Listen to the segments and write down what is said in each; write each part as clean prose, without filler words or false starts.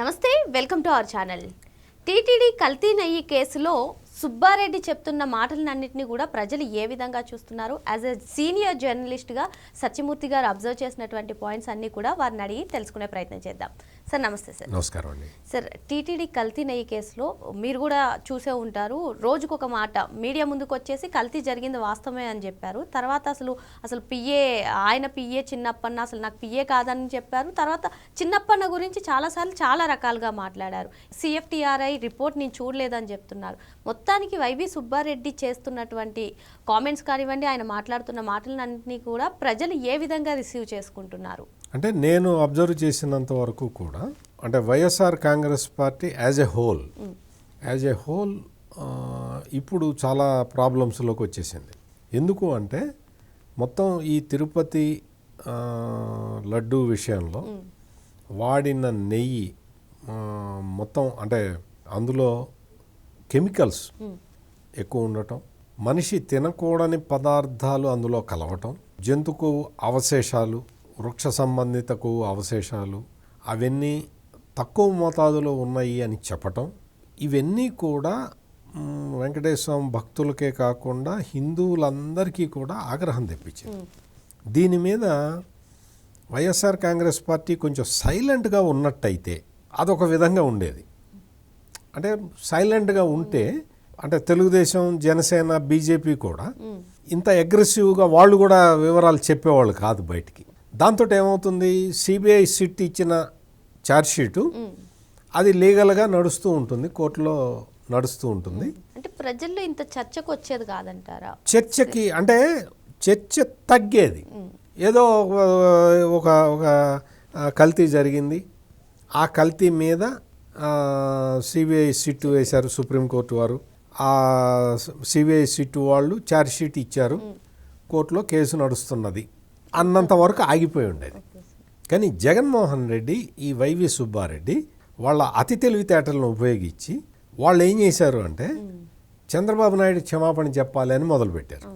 నమస్తే, welcome to our channel. TTD కల్తీ నెయ్యి కేసులో సుబ్బారెడ్డి చెప్తున్న మాటలన్నింటినీ కూడా ప్రజలు ఏ విధంగా చూస్తున్నారు? యాజ్ ఎ సీనియర్ జర్నలిస్ట్గా సత్యమూర్తి గారు అబ్జర్వ్ చేసినటువంటి పాయింట్స్ అన్నీ కూడా వారిని అడిగి తెలుసుకునే ప్రయత్నం చేద్దాం. సార్ నమస్తే. సార్ నమస్కారం అండి. సార్, టీటీడీ కల్తీ నెయ్యి కేసులో మీరు కూడా చూసే ఉంటారు, రోజుకొక మాట మీడియా ముందుకు వచ్చేసి కల్తీ జరిగింది వాస్తవమే అని చెప్పారు. తర్వాత అసలు పిఏ, ఆయన పిఏ చిన్నప్పన్న అసలు నాకు పిఏ కాదని చెప్పారు. తర్వాత చిన్నప్పన్న గురించి చాలాసార్లు చాలా రకాలుగా మాట్లాడారు. CFTRI రిపోర్ట్ నేను చూడలేదని చెప్తున్నారు. మొత్తానికి వైవి సుబ్బారెడ్డి చేస్తున్నటువంటి కామెంట్స్ కానివ్వండి, ఆయన మాట్లాడుతున్న మాటలన్నింటినీ కూడా ప్రజలు ఏ విధంగా రిసీవ్ చేసుకుంటున్నారు? అంటే నేను అబ్జర్వ్ చేసినంత వరకు కూడా అంటే YSR Congress party as a whole ఇప్పుడు చాలా ప్రాబ్లమ్స్లోకి వచ్చేసింది. ఎందుకు అంటే మొత్తం ఈ తిరుపతి లడ్డూ విషయంలో వాడిన నెయ్యి మొత్తం అంటే అందులో కెమికల్స్ ఎక్కువ ఉండటం, మనిషి తినకూడని పదార్థాలు అందులో కలవటం, జంతుకు అవశేషాలు, వృక్ష సంబంధిత కొవ్వు అవశేషాలు అవన్నీ తక్కువ మోతాదులో ఉన్నాయి అని చెప్పటం, ఇవన్నీ కూడా వెంకటేశ్వర భక్తులకే కాకుండా హిందువులందరికీ కూడా ఆగ్రహం తెప్పించింది. దీని మీద వైఎస్ఆర్ కాంగ్రెస్ పార్టీ కొంచెం సైలెంట్గా ఉన్నట్టయితే అదొక విధంగా ఉండేది. అంటే సైలెంట్గా ఉంటే అంటే తెలుగుదేశం, జనసేన, బీజేపీ కూడా ఇంత అగ్రెసివ్గా వాళ్ళు కూడా వివరాలు చెప్పేవాళ్ళు కాదు బయటికి. దాంతో ఏమవుతుంది, సిబిఐ సిట్ ఇచ్చిన ఛార్జ్షీటు అది లీగల్గా నడుస్తూ ఉంటుంది, కోర్టులో నడుస్తూ ఉంటుంది. అంటే ప్రజల్లో ఇంత చర్చకు వచ్చేది కాదంటారా? చర్చకి అంటే చర్చ తగ్గేది. ఏదో ఒక కల్తీ జరిగింది, ఆ కల్తీ మీద సిబిఐ సిట్టు వేశారు సుప్రీంకోర్టు వారు. ఆ సిబిఐ సిట్టు వాళ్ళు ఛార్జ్షీట్ ఇచ్చారు, కోర్టులో కేసు నడుస్తున్నది అన్నంత వరకు ఆగిపోయి ఉండేది. కానీ జగన్మోహన్ రెడ్డి, ఈ వైవి సుబ్బారెడ్డి వాళ్ళ అతి తెలివితేటలను ఉపయోగించి వాళ్ళు ఏం చేశారు అంటే చంద్రబాబు నాయుడు క్షమాపణ చెప్పాలి అని మొదలుపెట్టారు.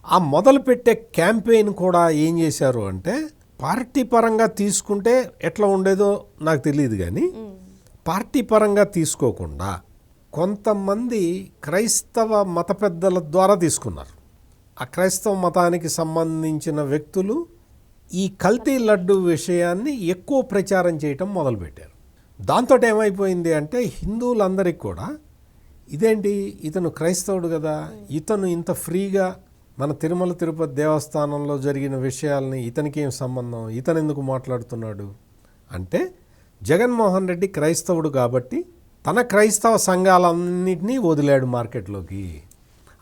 ఆ మొదలుపెట్టే క్యాంపెయిన్ కూడా ఏం చేశారు అంటే పార్టీ పరంగా తీసుకుంటే ఎట్లా ఉండేదో నాకు తెలియదు, కానీ పార్టీ పరంగా తీసుకోకుండా కొంతమంది క్రైస్తవ మత పెద్దల ద్వారా తీసుకున్నారు. ఆ క్రైస్తవ మతానికి సంబంధించిన వ్యక్తులు ఈ కల్తీ లడ్డు విషయాన్ని ఎక్కువ ప్రచారం చేయటం మొదలుపెట్టారు. దాంతో ఏమైపోయింది అంటే హిందువులందరికీ కూడా ఇదేంటి, ఇతను క్రైస్తవుడు కదా, ఇతను ఇంత ఫ్రీగా మన తిరుమల తిరుపతి దేవస్థానంలో జరిగిన విషయాల్ని ఇతనికి ఏం సంబంధం, ఇతను ఎందుకు మాట్లాడుతున్నాడు అంటే జగన్మోహన్ రెడ్డి క్రైస్తవుడు కాబట్టి తన క్రైస్తవ సంఘాలన్నింటినీ వదిలాడు మార్కెట్లోకి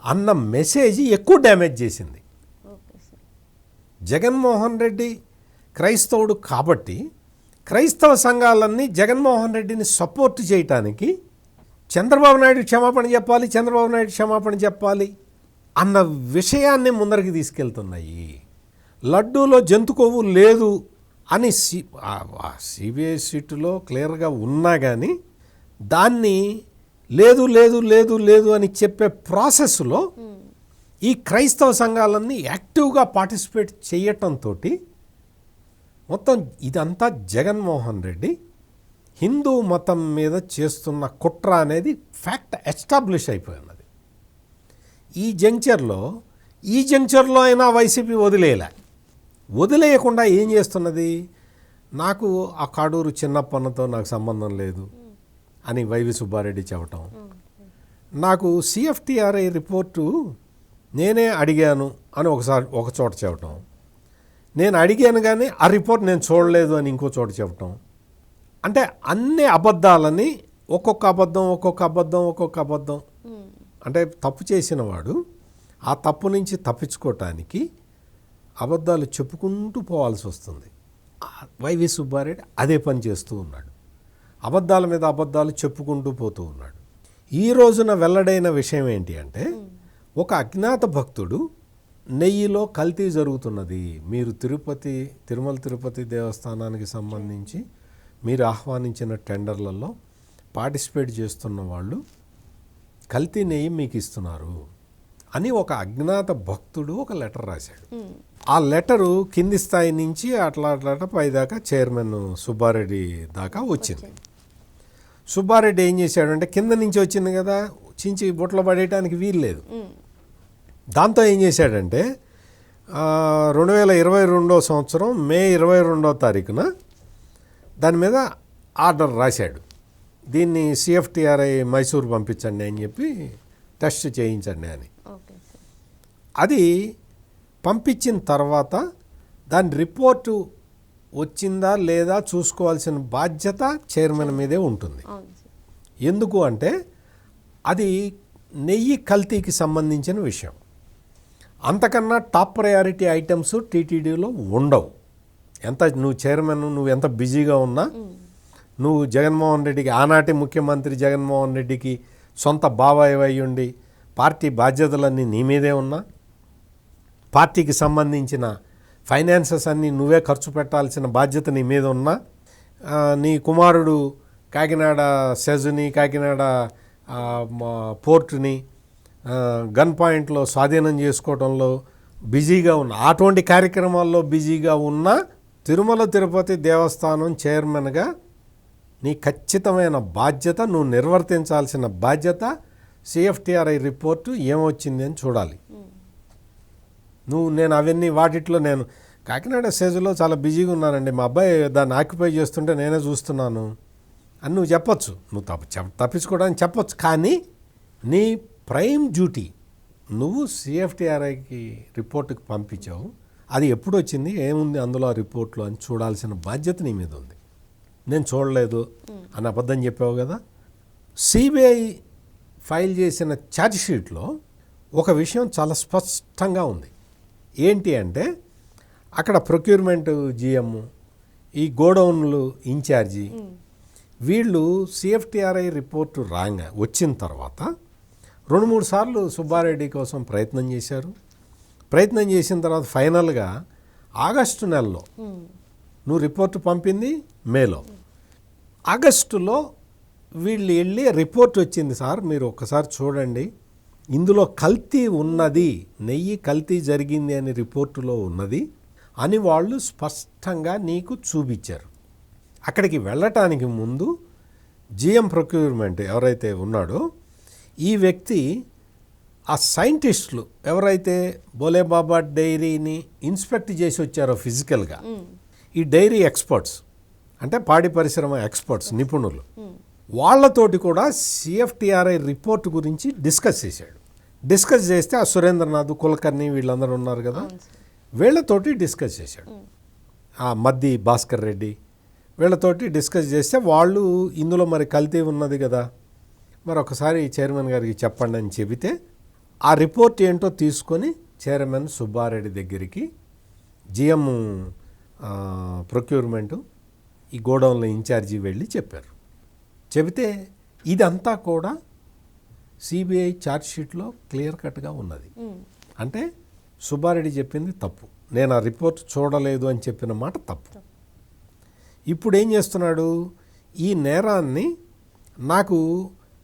అన్న మెసేజ్ ఎక్కువ డ్యామేజ్ చేసింది. జగన్మోహన్ రెడ్డి క్రైస్తవుడు కాబట్టి క్రైస్తవ సంఘాలన్నీ జగన్మోహన్ రెడ్డిని సపోర్ట్ చేయటానికి చంద్రబాబు నాయుడు క్షమాపణ చెప్పాలి, చంద్రబాబు నాయుడు క్షమాపణ చెప్పాలి అన్న విషయాన్ని ముందరికి తీసుకెళ్తున్నాయి. లడ్డూలో జంతు కొవ్వు లేదు అని సిబిఐ సిట్టులో క్లియర్గా ఉన్నా కానీ దాన్ని లేదు లేదు లేదు లేదు అని చెప్పే ప్రాసెస్లో ఈ క్రైస్తవ సంఘాలన్నీ యాక్టివ్గా పార్టిసిపేట్ చేయటంతో మొత్తం ఇదంతా జగన్మోహన్ రెడ్డి హిందూ మతం మీద చేస్తున్న కుట్ర అనేది ఫ్యాక్ట్ ఎస్టాబ్లిష్ అయిపోయినది. ఈ జంక్చర్లో అయినా వైసీపీ వదిలేయకుండా ఏం చేస్తున్నది, నాకు ఆ కాడూరు చిన్నప్పన్నతో నాకు సంబంధం లేదు అని వైవి సుబ్బారెడ్డి చెప్పటం, నాకు CFTRI రిపోర్టు నేనే అడిగాను అని ఒక చోట చెప్పటం, నేను అడిగాను కానీ ఆ రిపోర్ట్ నేను చూడలేదు అని ఇంకో చోట చెప్పటం. అంటే అన్ని అబద్ధాలని ఒక్కొక్క అబద్ధం అంటే తప్పు చేసిన వాడు ఆ తప్పు నుంచి తప్పించుకోవటానికి అబద్ధాలు చెప్పుకుంటూ పోవాల్సి వస్తుంది. వైవి సుబ్బారెడ్డి అదే పని చేస్తూ ఉన్నాడు, అబద్ధాల మీద అబద్ధాలు చెప్పుకుంటూ పోతూ ఉన్నాడు. ఈ రోజున వెల్లడైన విషయం ఏంటి అంటే ఒక అజ్ఞాత భక్తుడు నెయ్యిలో కల్తీ జరుగుతున్నది, మీరు తిరుమల తిరుపతి దేవస్థానానికి సంబంధించి మీరు ఆహ్వానించిన టెండర్లలో పార్టిసిపేట్ చేస్తున్న వాళ్ళు కల్తీ నెయ్యి మీకు ఇస్తున్నారు అని ఒక అజ్ఞాత భక్తుడు ఒక లెటర్ రాశాడు. ఆ లెటరు కింది స్థాయి నుంచి అట్లా పై దాకా చైర్మన్ సుబ్బారెడ్డి దాకా వచ్చింది. సుబ్బారెడ్డి ఏం చేశాడంటే కింద నుంచి వచ్చింది కదా, చించి బుట్టలో పడేయడానికి వీలు లేదు. దాంతో ఏం చేశాడంటే 2022 సంవత్సరం మే 22వ తారీఖున దాని మీద ఆర్డర్ రాశాడు. దీన్ని సిఎఫ్టిఆర్ఐ మైసూర్ పంపించండి అని చెప్పి టెస్ట్ చేయించండి అని. Okay sir. అది పంపించిన తర్వాత దాని రిపోర్టు వచ్చిందా లేదా చూసుకోవాల్సిన బాధ్యత చైర్మన్ మీదే ఉంటుంది. అవును సార్. ఎందుకు అంటే అది నెయ్యి కల్తీకి సంబంధించిన విషయం. అంతకన్నా టాప్ ప్రయారిటీ ఐటమ్స్ టీటీడీలో ఉండవు. ఎంత నువ్వు చైర్మన్, నువ్వు ఎంత బిజీగా ఉన్నా, నువ్వు జగన్మోహన్ రెడ్డికి, ఆనాటి ముఖ్యమంత్రి జగన్మోహన్ రెడ్డికి సొంత బాబాయ్ అయి ఉండి పార్టీ బాధ్యతలన్నీ నీ మీదే ఉన్నా, పార్టీకి సంబంధించిన ఫైనాన్సెస్ అన్నీ నువ్వే ఖర్చు పెట్టాల్సిన బాధ్యత నీ మీద ఉన్నా, నీ కుమారుడు కాకినాడ సెజ్ని, కాకినాడ పోర్టుని గన్ పాయింట్లో స్వాధీనం చేసుకోవడంలో బిజీగా ఉన్న, అటువంటి కార్యక్రమాల్లో బిజీగా ఉన్న తిరుమల తిరుపతి దేవస్థానం చైర్మన్గా నీ ఖచ్చితమైన బాధ్యత, నువ్వు నిర్వర్తించాల్సిన బాధ్యత సిఎఫ్టిఆర్ఐ రిపోర్టు ఏమొచ్చింది అని చూడాలి. నేను అవన్నీ వాటిట్లో నేను కాకినాడ సెజ్లో చాలా బిజీగా ఉన్నానండి, మా అబ్బాయి దాన్ని ఆక్యుపై చేస్తుంటే నేనే చూస్తున్నాను అని నువ్వు చెప్పొచ్చు. నువ్వు తప్పించుకోవడానికి చెప్పొచ్చు. కానీ నీ ప్రైమ్ డ్యూటీ నువ్వు సిఎఫ్టిఆర్ఐకి రిపోర్టుకి పంపించావు. అది ఎప్పుడు వచ్చింది, ఏముంది అందులో ఆ రిపోర్ట్లో అని చూడాల్సిన బాధ్యత నీ మీద ఉంది. నేను చూడలేదు అని అబద్ధం చెప్పావు కదా. సిబిఐ ఫైల్ చేసిన ఛార్జ్షీట్లో ఒక విషయం చాలా స్పష్టంగా ఉంది. ఏంటి అంటే అక్కడ ప్రొక్యూర్మెంట్ జిఎం, ఈ గోడౌన్లు ఇన్ఛార్జి, వీళ్ళు సిఎఫ్టిఆర్ఐ రిపోర్టు వచ్చిన తర్వాత 2-3 సార్లు సుబ్బారెడ్డి కోసం ప్రయత్నం చేశారు. ప్రయత్నం చేసిన తర్వాత ఫైనల్గా ఆగస్టు నెలలో, నువ్వు రిపోర్టు పంపింది మేలో, ఆగస్టులో వీళ్ళు వెళ్ళి రిపోర్ట్ వచ్చింది సార్, మీరు ఒక్కసారి చూడండి, ఇందులో కల్తీ ఉన్నది, నెయ్యి కల్తీ జరిగింది అని రిపోర్టులో ఉన్నది అని వాళ్ళు స్పష్టంగా నీకు చూపించారు. అక్కడికి వెళ్ళటానికి ముందు జిఎం ప్రొక్యూర్మెంట్ ఎవరైతే ఉన్నాడో ఈ వ్యక్తి, ఆ సైంటిస్టులు ఎవరైతే బోలేబాబా డైరీని ఇన్స్పెక్ట్ చేసి వచ్చారో ఫిజికల్గా, ఈ డైరీ ఎక్స్పర్ట్స్ అంటే పాడి పరిశ్రమ ఎక్స్పర్ట్స్, నిపుణులు, వాళ్ళతోటి కూడా సిఎఫ్టిఆర్ఐ రిపోర్ట్ గురించి డిస్కస్ చేశాడు. డిస్కస్ చేస్తే ఆ సురేంద్రనాథ్, కులకర్ణి వీళ్ళందరూ ఉన్నారు కదా, వీళ్ళతోటి డిస్కస్ చేశాడు. ఆ మద్ది భాస్కర్ రెడ్డి వీళ్ళతోటి డిస్కస్ చేస్తే వాళ్ళు ఇందులో మరి కల్తీ ఉన్నది కదా, మరి ఒకసారి చైర్మన్ గారికి చెప్పండి అని చెబితే ఆ రిపోర్ట్ ఏంటో తీసుకొని చైర్మన్ సుబ్బారెడ్డి దగ్గరికి జిఎం ప్రొక్యూర్మెంటు, ఈ గోడౌన్ల ఇన్ఛార్జి వెళ్ళి చెప్పారు. చెబితే ఇదంతా కూడా సిబిఐ ఛార్జ్షీట్లో క్లియర్ కట్గా ఉన్నది. అంటే సుబ్బారెడ్డి చెప్పింది తప్పు, నేను ఆ రిపోర్ట్ చూడలేదు అని చెప్పిన మాట తప్పు. ఇప్పుడు ఏం చేస్తున్నాడు, ఈ నేరాన్ని నాకు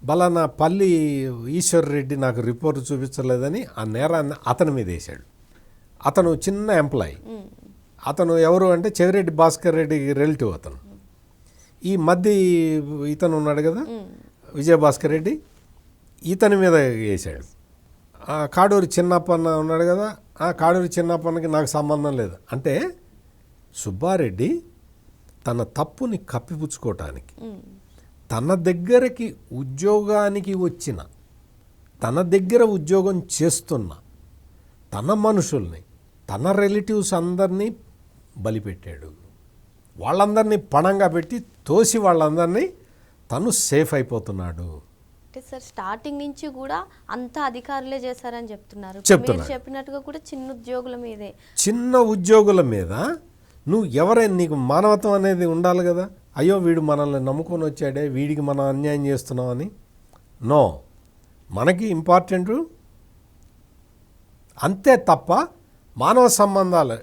బలానా పల్లి ఈశ్వర్ రెడ్డి నాకు రిపోర్ట్ చూపించలేదని ఆ నేరాన్ని అతని మీద వేశాడు. అతను చిన్న ఎంప్లాయీ, అతను ఎవరు అంటే చెవిరెడ్డి భాస్కర్ రెడ్డి రిలేటివ్ అతను. ఈ మధ్య ఇతను ఉన్నాడు కదా విజయభాస్కర్ రెడ్డి, ఇతని మీద వేశాడు. కాడూరి చిన్నప్పన్న ఉన్నాడు కదా, ఆ కాడూరి చిన్నప్పన్నకి నాకు సంబంధం లేదు అంటే సుబ్బారెడ్డి తన తప్పుని కప్పిపుచ్చుకోవటానికి, తన దగ్గరికి ఉద్యోగానికి వచ్చిన, తన దగ్గర ఉద్యోగం చేస్తున్న తన మనుషుల్ని, తన రిలేటివ్స్ అందరినీ బలిపెట్టాడు. వాళ్ళందరినీ పణంగా పెట్టి తోసి వాళ్ళందరినీ తను సేఫ్ అయిపోతున్నాడు. అంటే సార్ స్టార్టింగ్ నుంచి కూడా అంత అధికారులే చేశారని చెప్తున్నారు. మీరు చెప్పినట్టుగా కూడా చిన్న ఉద్యోగుల మీద నువ్వు ఎవరైనా, నీకు మానవత్వం అనేది ఉండాలి కదా. అయ్యో వీడు మనల్ని నమ్ముకొని వచ్చాడే, వీడికి మనం అన్యాయం చేస్తున్నామని. నో, మనకి ఇంపార్టెంట్ అంతే తప్ప మానవ సంబంధాలు.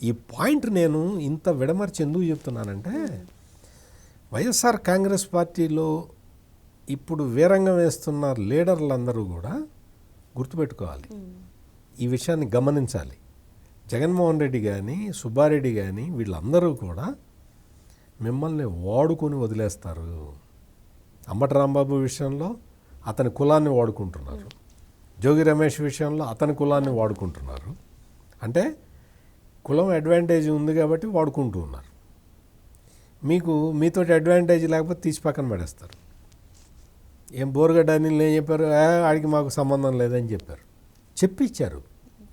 ఈ పాయింట్ నేను ఇంత విడమర్చి ఎందుకు చెప్తున్నానంటే, వైఎస్ఆర్ కాంగ్రెస్ పార్టీలో ఇప్పుడు వీరంగం వేస్తున్న లీడర్లందరూ కూడా గుర్తుపెట్టుకోవాలి, ఈ విషయాన్ని గమనించాలి. జగన్మోహన్ రెడ్డి కానీ, సుబ్బారెడ్డి కానీ వీళ్ళందరూ కూడా మిమ్మల్ని వాడుకొని వదిలేస్తారు. అంబటి రాంబాబు విషయంలో అతని కులాన్ని వాడుకుంటున్నారు, జోగి రమేష్ విషయంలో అతని కులాన్ని వాడుకుంటున్నారు. అంటే కులం అడ్వాంటేజ్ ఉంది కాబట్టి వాడుకుంటూ ఉన్నారు. మీతోటి అడ్వాంటేజ్ లేకపోతే తీసి పక్కన పడేస్తారు. ఏం బోరుగడ్డ అనిల్ ఏం చెప్పారు, ఆడికి మాకు సంబంధం లేదని చెప్పారు, చెప్పించారు.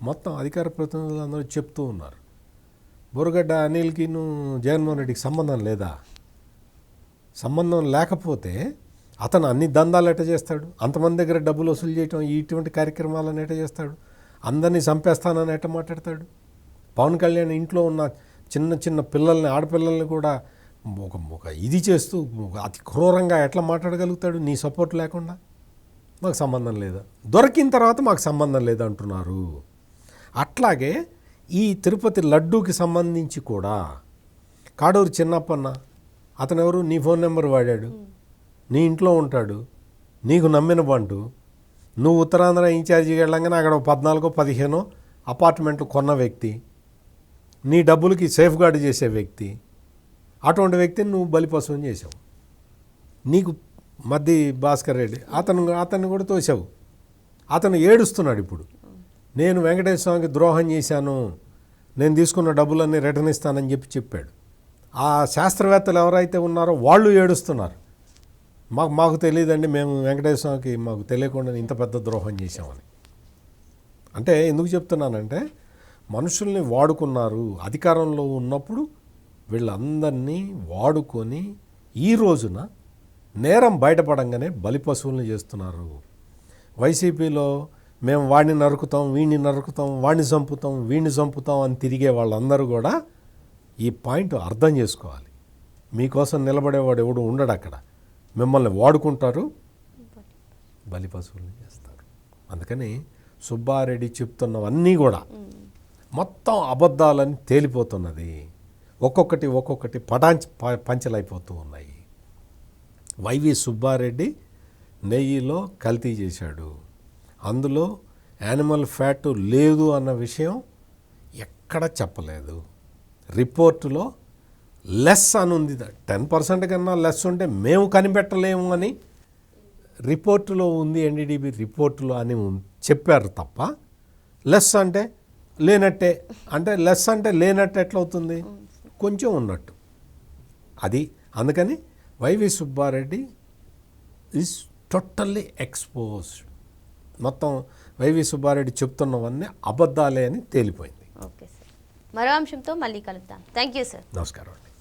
మొత్తం అధికార ప్రతినిధులు అందరూ చెప్తూ ఉన్నారు. బోరుగడ్డ అనిల్కి జగన్మోహన్ రెడ్డికి సంబంధం లేదా? సంబంధం లేకపోతే అతను అన్ని దందాలు ఎట్ట చేస్తాడు? అంతమంది దగ్గర డబ్బులు వసూలు చేయటం, ఇటువంటి కార్యక్రమాలను ఎట్ట చేస్తాడు? అందరినీ చంపేస్తానని ఎట్ట మాట్లాడతాడు? పవన్ కళ్యాణ్ ఇంట్లో ఉన్న చిన్న చిన్న పిల్లల్ని, ఆడపిల్లల్ని కూడా ఒక ఇది చేస్తూ అతి క్రూరంగా ఎట్లా మాట్లాడగలుగుతాడు నీ సపోర్ట్ లేకుండా? మాకు సంబంధం లేదా, దొరికిన తర్వాత మాకు సంబంధం లేదంటున్నారు. అట్లాగే ఈ తిరుపతి లడ్డూకి సంబంధించి కూడా కాడూరు చిన్నప్పన్న అతను ఎవరు? నీ ఫోన్ నెంబర్ వాడాడు, నీ ఇంట్లో ఉంటాడు, నీకు నమ్మిన బంటు. నువ్వు ఉత్తరాంధ్ర ఇన్ఛార్జిగా వెళ్ళంగానే అక్కడ 14-15 అపార్ట్మెంట్లు కొన్న వ్యక్తి, నీ డబ్బులకి సేఫ్ గార్డ్ చేసే వ్యక్తి. అటువంటి వ్యక్తిని నువ్వు బలిపశువుని చేసావు. నీకు మద్ది భాస్కర్ రెడ్డి అతన్ని కూడా తోసావు. అతను ఏడుస్తున్నాడు ఇప్పుడు, నేను వెంకటేశ్వర స్వామికి ద్రోహం చేశాను, నేను తీసుకున్న డబ్బులన్నీ రిటర్న్ ఇస్తానని చెప్పాడు. ఆ శాస్త్రవేత్తలు ఎవరైతే ఉన్నారో వాళ్ళు ఏడుస్తున్నారు, మాకు తెలియదండి, మేము వెంకటేశ్వర స్వామికి మాకు తెలియకుండా ఇంత పెద్ద ద్రోహం చేశామని. అంటే ఎందుకు చెప్తున్నానంటే మనుషుల్ని వాడుకున్నారు. అధికారంలో ఉన్నప్పుడు వీళ్ళందరినీ వాడుకొని ఈ రోజున నేరం బయటపడంగానే బలిపశువుల్ని చేస్తున్నారు. వైసీపీలో మేము వాడిని నరుకుతాం, వీడిని నరుకుతాం, వాడిని చంపుతాం, వీడిని చంపుతాం అని తిరిగే వాళ్ళందరూ కూడా ఈ పాయింట్ అర్థం చేసుకోవాలి. మీకోసం నిలబడేవాడు ఎవడు ఉండడు అక్కడ. మిమ్మల్ని వాడుకుంటారు, బలిపశువుల్ని చేస్తారు. అందుకని సుబ్బారెడ్డి చెప్తున్నవన్నీ కూడా మొత్తం అబద్ధాలని తేలిపోతున్నది. ఒక్కొక్కటి పంచలైపోతూ ఉన్నాయి. వైవి సుబ్బారెడ్డి నెయ్యిలో కల్తీ చేశాడు, అందులో యానిమల్ ఫ్యాట్ లేదు అన్న విషయం ఎక్కడ చెప్పలేదు. రిపోర్టులో లెస్ అని ఉంది, 10% కన్నా లెస్ ఉంటే మేము కనిపెట్టలేము అని రిపోర్టులో ఉంది, ఎన్డీడీబీ రిపోర్టులో అని చెప్పారు తప్ప లెస్ అంటే లేనట్టే. అంటే లెస్ అంటే లేనట్టు ఎట్లవుతుంది? కొంచెం ఉన్నట్టు అది. అందుకని YV Subbareddy is totally exposed. మొత్తం వైవి సుబ్బారెడ్డి చెప్తున్నవన్నీ అబద్ధాలే అని తేలిపోయింది. ఓకే సార్, మరో అంశంతో మళ్ళీ కలుద్దాం. Thank you sir. నమస్కారం అండి.